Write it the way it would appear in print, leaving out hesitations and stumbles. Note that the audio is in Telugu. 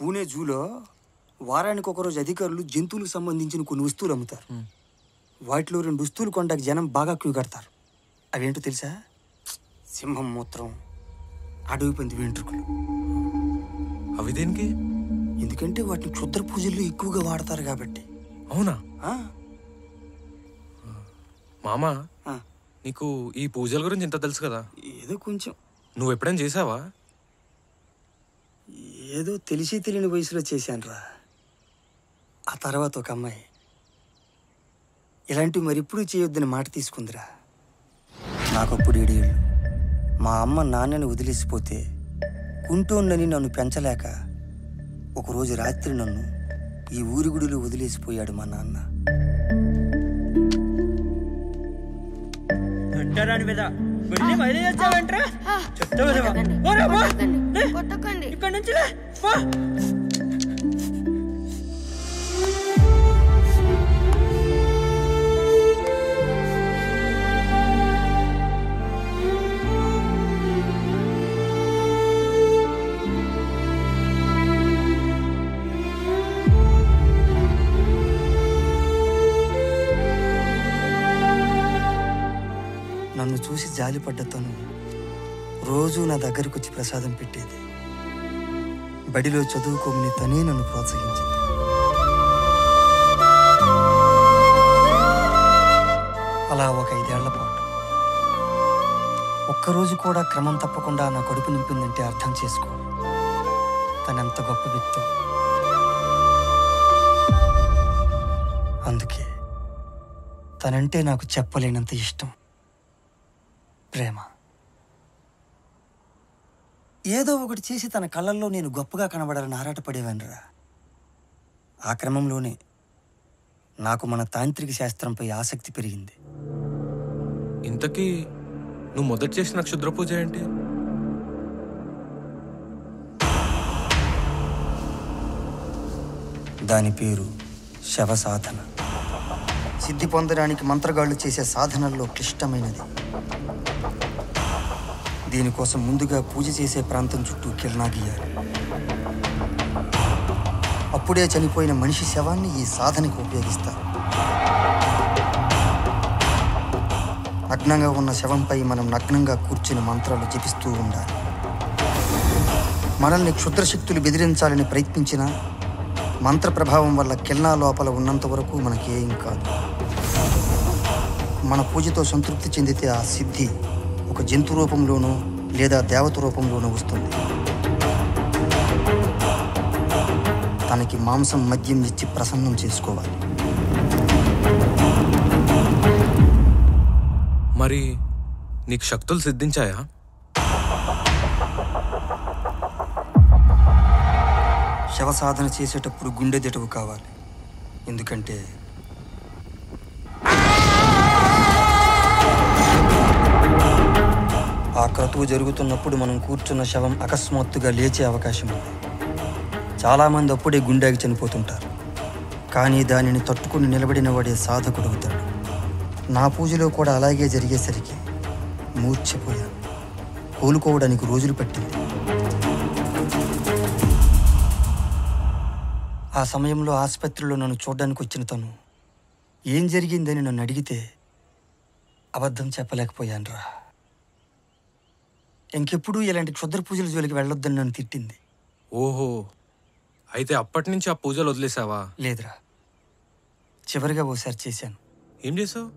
పూణే జూలో వారానికి ఒకరోజు అధికారులు జంతువులకు సంబంధించిన కొన్ని వస్తువులు అమ్ముతారు. వాటిలో 2 వస్తువులు కొనడానికి జనం బాగా క్యూ కడతారు. అవేంటో తెలుసా? సింహం మూత్రం, అడవి పంది వెంట్రుకలు. అవి దేనికి? ఎందుకంటే వాటిని క్షుద్ర పూజల్లో ఎక్కువగా వాడతారు కాబట్టి. అవునా? మామా, నీకు ఈ పూజల గురించి ఇంత తెలుసు కదా? ఏదో కొంచెం. నువ్వు ఎప్పుడైనా చేసావా? ఏదో తెలిసి తెలియని వయసులో చేశానురా. ఆ తర్వాత ఒక అమ్మాయి ఇలాంటివి మరిప్పుడు చేయొద్దని మాట తీసుకుందిరా. నాకప్పుడు 7 ఏళ్ళు. మా అమ్మ నాన్నని వదిలేసిపోతే కుంటోన్నని నన్ను పెంచలేక ఒకరోజు రాత్రి నన్ను ఈ ఊరి గుడిలో వదిలేసిపోయాడు మా నాన్న. నన్ను చూసి జాలిపడ్డ తను రోజూ నా దగ్గరకు వచ్చి ప్రసాదం పెట్టేది. బడిలో చదువుకోమని తనే నన్ను ప్రోత్సహించింది. అలా ఒక 5 ఏళ్ల పాటు ఒక్కరోజు కూడా క్రమం తప్పకుండా నా కడుపు నింపిందంటే అర్థం చేసుకో తనెంత గొప్ప వ్యక్తి. అందుకే తనంటే నాకు చెప్పలేనంత ఇష్టం, ప్రేమ. ఏదో ఒకటి చేసి తన కళ్ళల్లో నేను గొప్పగా కనబడాలని ఆరాటపడేవాడిరా. ఆ క్రమంలోనే నాకు మన తాంత్రిక శాస్త్రంపై ఆసక్తి పెరిగింది. ఇంతకీ నువ్వు మొదట చేసిన క్షుద్ర పూజ ఏంటి? దాని పేరు శవ సాధన. సిద్ధి పొందడానికి మంత్రగాళ్ళు చేసే సాధనల్లో క్లిష్టమైనది. దీనికోసం ముందుగా పూజ చేసే ప్రాంతం చుట్టూ కిరణా గీయాలి. అప్పుడే చనిపోయిన మనిషి శవాన్ని ఈ సాధనకు ఉపయోగిస్తారు. నగ్నంగా ఉన్న శవంపై మనం నగ్నంగా కూర్చుని మంత్రాలు జపిస్తూ ఉండాలి. మనల్ని క్షుద్రశక్తులు బెదిరించాలని ప్రయత్నించినా మంత్ర ప్రభావం వల్ల కిరణా లోపల ఉన్నంత వరకు మనకేం కాదు. మన పూజతో సంతృప్తి చెందితే ఆ సిద్ధి ఒక జంతు రూపంలోనూ లేదా దేవత రూపంలోనూ వస్తుంది. తనకి మాంసం మద్యం ఇచ్చి ప్రసన్నం చేసుకోవాలి. మరి నీకు శక్తులు సిద్ధించాయా? శవ సాధన చేసేటప్పుడు గుండె దిటవు కావాలి. ఎందుకంటే ఆ క్రతువు జరుగుతున్నప్పుడు మనం కూర్చున్న శవం అకస్మాత్తుగా లేచే అవకాశం ఉంది. చాలామంది అప్పుడే గుండెకి చనిపోతుంటారు. కానీ దానిని తట్టుకుని నిలబడిన వాడే సాధకుడు అవుతాడు. నా పూజలో కూడా అలాగే జరిగేసరికి మూర్ఛపోయాను. కోలుకోవడానికి రోజులు పట్టింది. ఆ సమయంలో ఆసుపత్రిలో నన్ను చూడడానికి వచ్చిన తను ఏం జరిగిందని నన్ను అడిగితే అబద్ధం చెప్పలేకపోయానురా. ఇంకెప్పుడూ ఇలాంటి క్షుద్ర పూజల జోలికి వెళ్ళొద్దని నన్ను తిట్టింది. ఓహో, అయితే అప్పటి నుంచి ఆ పూజలు వదిలేసావా? లేదురా, చివరిగా ఓసారి చేశాను. ఏం చేసావు?